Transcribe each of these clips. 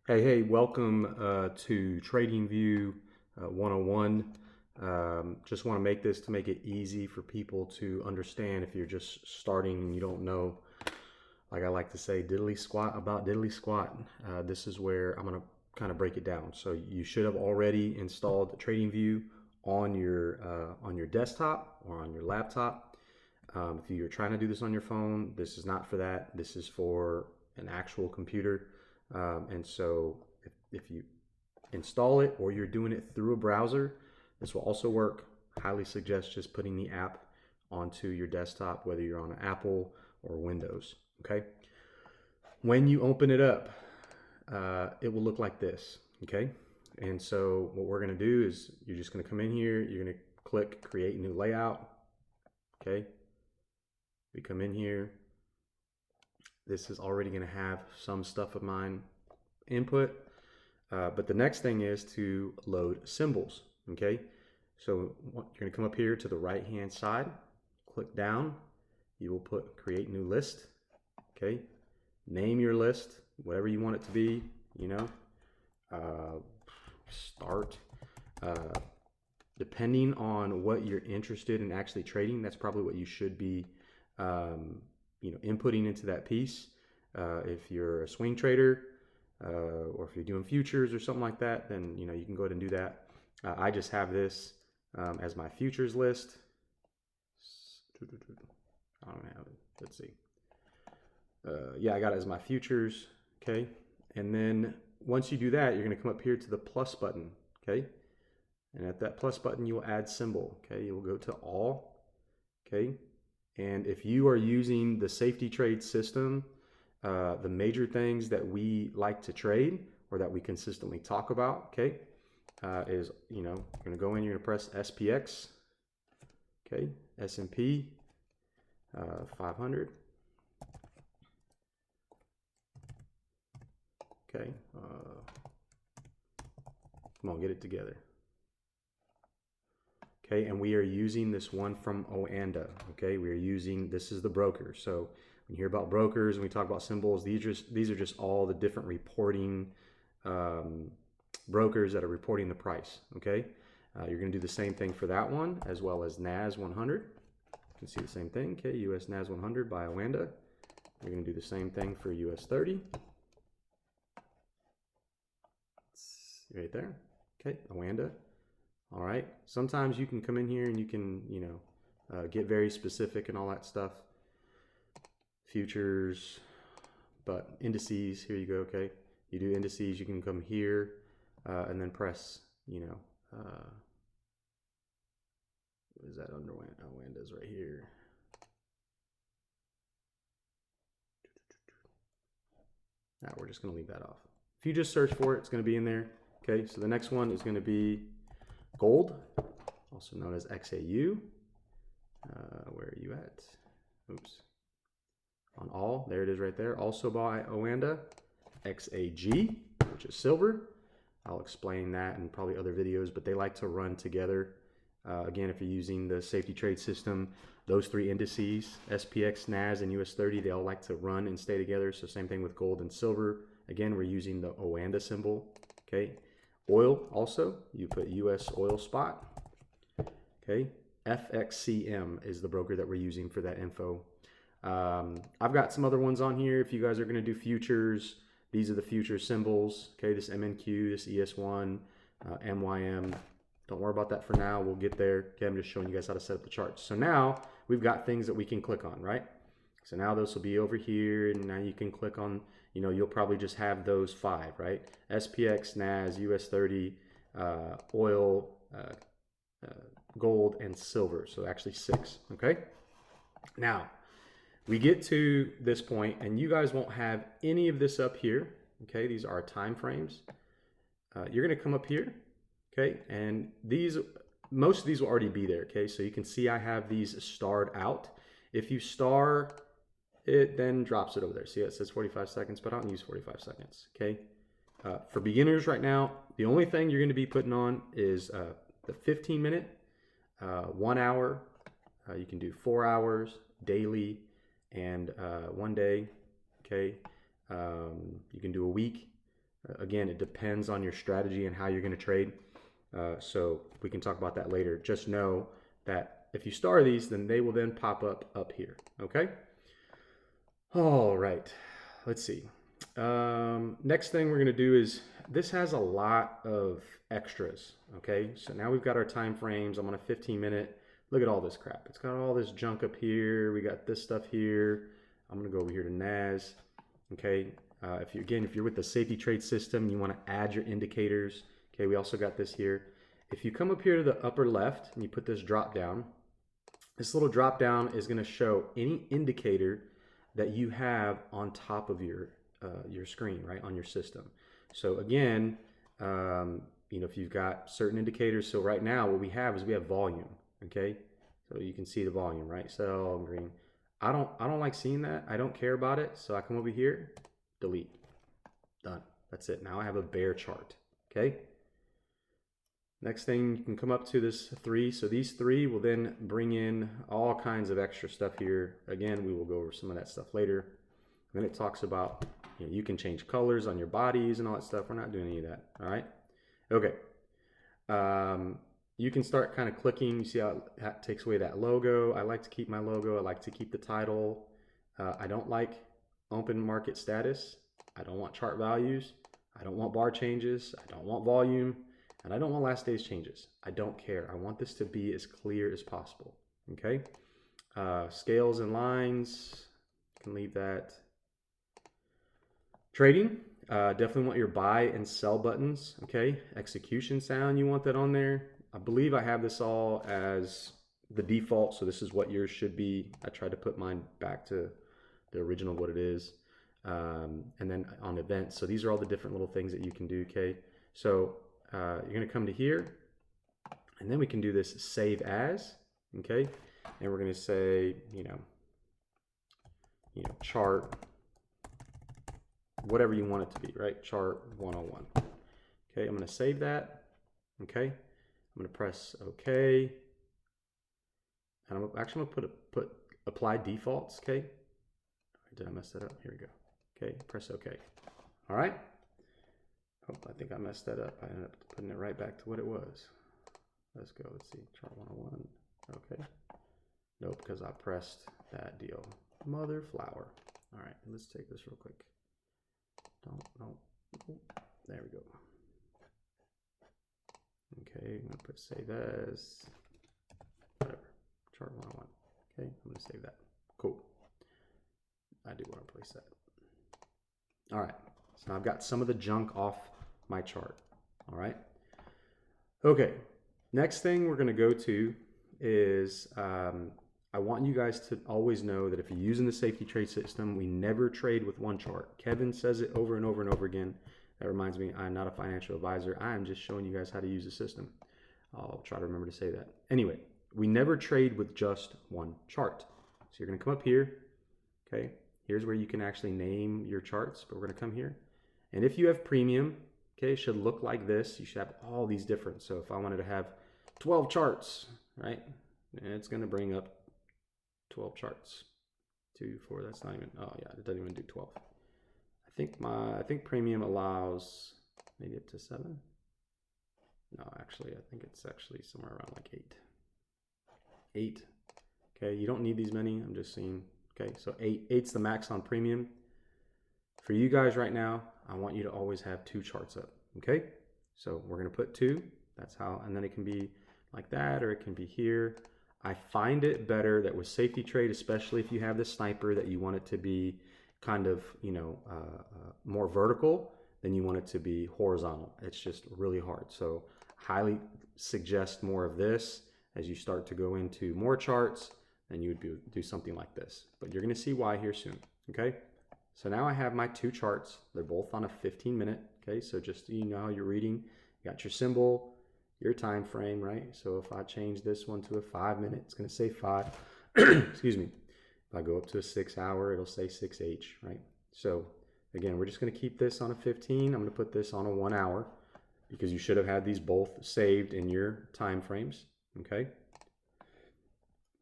Hey, welcome to TradingView 101. Just want to make this to make it easy for people to understand if you're just starting and you don't know, like I like to say, diddly squat about diddly squat. This is where I'm going to kind of break it down. So you should have already installed TradingView on your desktop or on your laptop. If you're trying to do this on your phone, this is not for that. This is for an actual computer. And so if you install it or you're doing it through a browser, this will also work. Highly suggest just putting the app onto your desktop, whether you're on an Apple or Windows. Okay. When you open it up, it will look like this. Okay. And so what we're going to do is you're just going to come in here. You're going to click create new layout. Okay. We come in here. This is already going to have some stuff of mine input. But the next thing is to load symbols. Okay. So you're going to come up here to the right hand side, click down. You will put create new list. Okay. Name your list, whatever you want it to be, start. Depending on what you're interested in actually trading, that's probably what you should be inputting into that piece. If you're a swing trader, or if you're doing futures or something like that, then you can go ahead and do that. I just have this as my futures list. I don't have it. Let's see. Yeah, I got it as my futures. Okay, and then once you do that, you're going to come up here to the plus button. Okay, and at that plus button, you will add symbol. Okay, you will go to all. Okay, and if you are using the safety trade system, the major things that we like to trade or that we consistently talk about, okay, is, you're going to go in, you're going to press SPX, okay, S&P 500, okay, come on, get it together. Okay, and we are using this one from Oanda. Okay, we are using, this is the broker. So when you hear about brokers and we talk about symbols, these are just all the different reporting brokers that are reporting the price. Okay, you're going to do the same thing for that one, as well as NAS 100. You can see the same thing. Okay, US NAS 100 by Oanda. You're going to do the same thing for US 30. It's right there. Okay, Oanda. All right. Sometimes you can come in here and you can, get very specific and all that stuff. Futures, but indices, here you go. Okay. You do indices, you can come here and then press, what is that under Oanda's right here. Now we're just going to leave that off. If you just search for it, it's going to be in there. Okay. So the next one is going to be gold, also known as XAU. Where are you at? Oops. On all, there it is right there. Also by Oanda, XAG, which is silver. I'll explain that in probably other videos, but they like to run together. Again, if you're using the safety trade system, those three indices, SPX, NAS, and US 30, they all like to run and stay together. So same thing with gold and silver. Again, we're using the Oanda symbol. Okay. Oil also, you put US oil spot. Okay. FXCM is the broker that we're using for that info. I've got some other ones on here. If you guys are going to do futures, these are the future symbols. Okay, this MNQ, this ES1, MYM. Don't worry about that for now. We'll get there. Okay, I'm just showing you guys how to set up the charts. So now we've got things that we can click on, right? So now this will be over here, and now you can click on, you'll probably just have those 5, right? SPX, NAS, US 30, oil, gold, and silver. So actually 6, okay? Now, we get to this point, and you guys won't have any of this up here, okay? These are time frames. You're going to come up here, okay? And most of these will already be there, okay? So you can see I have these starred out. If you star, it then drops it over there. See, it says 45 seconds, but I don't use 45 seconds, okay? For beginners right now, the only thing you're going to be putting on is the 15-minute, 1 hour. You can do 4 hours, daily, and 1 day. Okay, you can do a week. Again, it depends on your strategy and how you're going to trade. So we can talk about that later. Just know that if you star these, then they will then pop up here. Okay. All right. Let's see. Next thing we're going to do is, this has a lot of extras. Okay. So now we've got our time frames. I'm on a 15-minute. Look at all this crap. It's got all this junk up here. We got this stuff here. I'm going to go over here to NAS. Okay. If you're with the safety trade system, you want to add your indicators. Okay, we also got this here. If you come up here to the upper left and you put this drop down, this little drop down is going to show any indicator that you have on top of your screen, right, on your system. So again, if you've got certain indicators, so right now what we have is we have volume. Okay, so you can see the volume, right? Sell green. I don't like seeing that. I don't care about it. So I come over here. Delete. Done. That's it. Now I have a bear chart. Okay. Next thing, you can come up to this 3. So these 3 will then bring in all kinds of extra stuff here. Again, we will go over some of that stuff later. Then it talks about, you can change colors on your bodies and all that stuff. We're not doing any of that. All right. Okay. You can start kind of clicking. You see how it takes away that logo. I like to keep my logo. I like to keep the title. I don't like open market status. I don't want chart values. I don't want bar changes. I don't want volume. And I don't want last day's changes. I don't care. I want this to be as clear as possible. Okay. Scales and lines. You can leave that. Trading. Definitely want your buy and sell buttons. Okay. Execution sound. You want that on there. I believe I have this all as the default. So this is what yours should be. I tried to put mine back to the original what it is, and then on events. So these are all the different little things that you can do. Okay, so you're going to come to here, and then we can do this save as. Okay, and we're going to say chart, whatever you want it to be, right? Chart 101. Okay, I'm going to save that. Okay, I'm going to press OK, and I'm actually going to put apply defaults. Okay. Did I mess that up? Here we go. Okay, press OK. All right. Oh, I think I messed that up. I ended up putting it right back to what it was. Let's go. Let's see. Chart 101. Okay. Nope, because I pressed that deal. Mother flower. All right, let's take this real quick. Don't. There we go. Okay, I'm going to put save as. Whatever. Chart 101. Okay, I'm going to save that. Cool. I do want to place that. All right, so now I've got some of the junk off my chart. All right. Okay, next thing we're going to go to is I want you guys to always know that if you're using the safety trade system, we never trade with one chart. Kevin says it over and over and over again. That reminds me, I'm not a financial advisor. I am just showing you guys how to use the system. I'll try to remember to say that. Anyway, we never trade with just one chart. So you're going to come up here. Okay. Here's where you can actually name your charts, but we're going to come here. And if you have premium, okay, it should look like this. You should have all these different. So if I wanted to have 12 charts, right, it's going to bring up 12 charts. 2, 4, that's not even, oh yeah, it doesn't even do 12. I think premium allows maybe up to 7. No, actually, I think it's actually somewhere around like 8. 8. Okay, you don't need these many. I'm just seeing. Okay, so 8's the max on premium. For you guys right now, I want you to always have 2 charts up. Okay, so we're going to put 2. That's how, and then it can be like that, or it can be here. I find it better that with safety trade, especially if you have the sniper, that you want it to be kind of, more vertical than you want it to be horizontal. It's just really hard. So highly suggest more of this as you start to go into more charts. And you would do something like this. But you're going to see why here soon. Okay, so now I have my 2 charts. They're both on a 15-minute. Okay, so just so you know how you're reading, you got your symbol, your time frame, right? So if I change this one to a 5-minute, it's going to say 5. Excuse me. If I go up to a 6-hour, it'll say 6H, right? So again, we're just going to keep this on a 15. I'm going to put this on a 1 hour because you should have had these both saved in your time frames. Okay.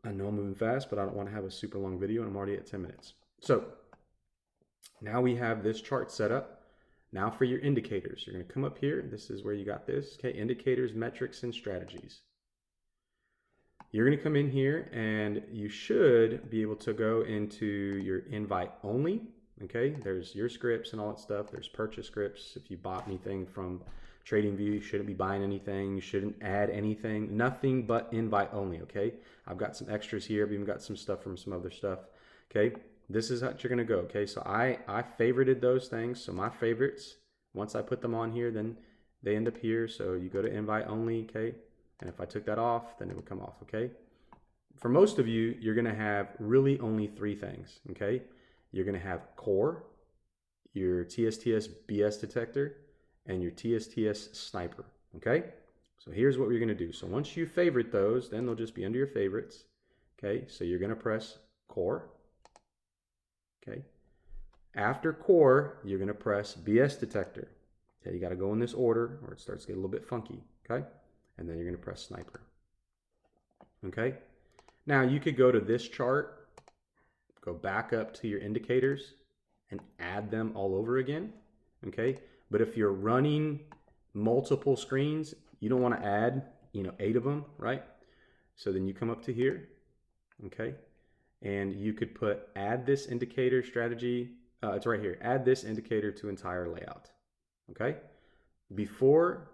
I know I'm moving fast, but I don't want to have a super long video, and I'm already at 10 minutes. So now we have this chart set up. Now for your indicators, you're going to come up here. This is where you got this. Okay, indicators, metrics, and strategies. You're going to come in here and you should be able to go into your invite only. Okay, there's your scripts and all that stuff. There's purchase scripts. If you bought anything from TradingView, you shouldn't be buying anything. You shouldn't add anything. Nothing but invite only. Okay, I've got some extras here. I've even got some stuff from some other stuff. Okay, this is how you're going to go. Okay, so I favorited those things. So my favorites, once I put them on here, then they end up here. So you go to invite only. Okay, and if I took that off, then it would come off. Okay, for most of you, you're going to have really only three things. Okay, you're going to have core, your TSTS BS detector, and your TSTS sniper. Okay, so here's what we're going to do. So once you favorite those, then they'll just be under your favorites. Okay, so you're going to press core. Okay, after core, you're going to press BS detector. Okay, you got to go in this order or it starts to get a little bit funky. Okay, and then you're going to press sniper. Okay, now you could go to this chart, go back up to your indicators and add them all over again. Okay, but if you're running multiple screens, you don't want to add 8 of them, right? So then you come up to here. Okay, and you could put add this indicator strategy. It's right here. Add this indicator to entire layout. Okay, before,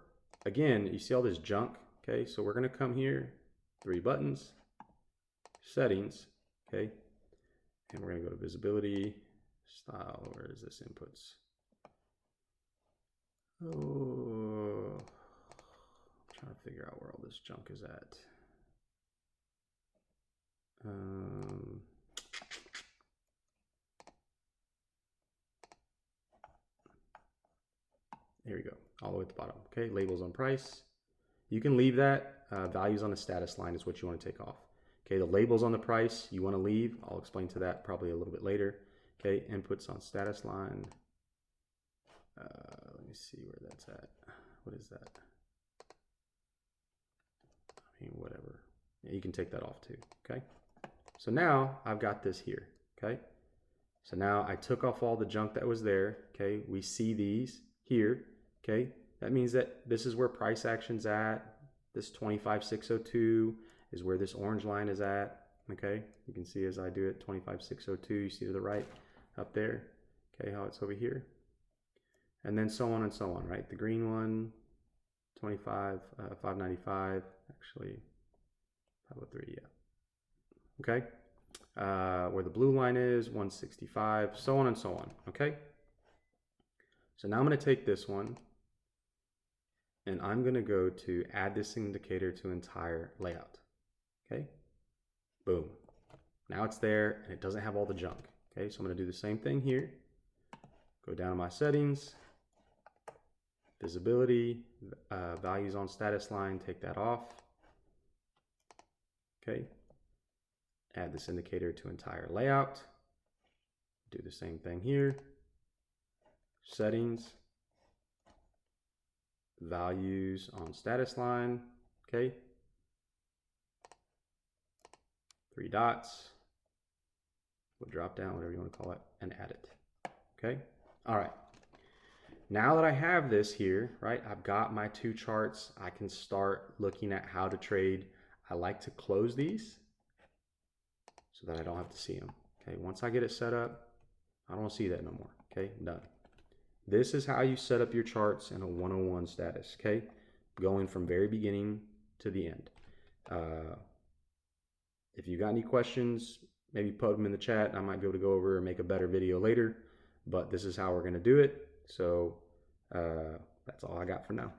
again, you see all this junk. Okay, so we're going to come here, 3 buttons, settings. Okay, and we're going to go to visibility, style. Where is this? Inputs. Oh, I'm trying to figure out where all this junk is at. Here we go, all the way at the bottom. Okay, labels on price. You can leave that. Values on the status line is what you want to take off. Okay, the labels on the price you want to leave. I'll explain to that probably a little bit later. Okay, inputs on status line. Let me see where that's at. What is that? I mean, whatever. Yeah, you can take that off too. Okay, so now I've got this here. Okay, so now I took off all the junk that was there. Okay, we see these here. Okay, that means that this is where price action's at. This 25,602 is where this orange line is at. Okay, you can see as I do it, 25,602, you see to the right up there. Okay, how it's over here. And then so on and so on, right? The green one, 595, actually 503, yeah. Okay, where the blue line is, 165, so on and so on, okay? So now I'm going to take this one and I'm going to go to add this indicator to entire layout. Okay, boom. Now it's there and it doesn't have all the junk. Okay, so I'm going to do the same thing here. Go down to my settings, visibility, values on status line, take that off. Okay, add this indicator to entire layout. Do the same thing here. Settings, values on status line, okay, 3 dots, we'll drop down, whatever you want to call it, and add it. Okay, all right, now that I have this here, right, I've got my 2 charts. I can start looking at how to trade. I like to close these so that I don't have to see them. Okay, once I get it set up, I don't see that no more. Okay, done. This is how you set up your charts in a 101 status, okay? Going from very beginning to the end. If you got any questions, maybe put them in the chat. I might be able to go over and make a better video later, but this is how we're gonna do it. So that's all I got for now.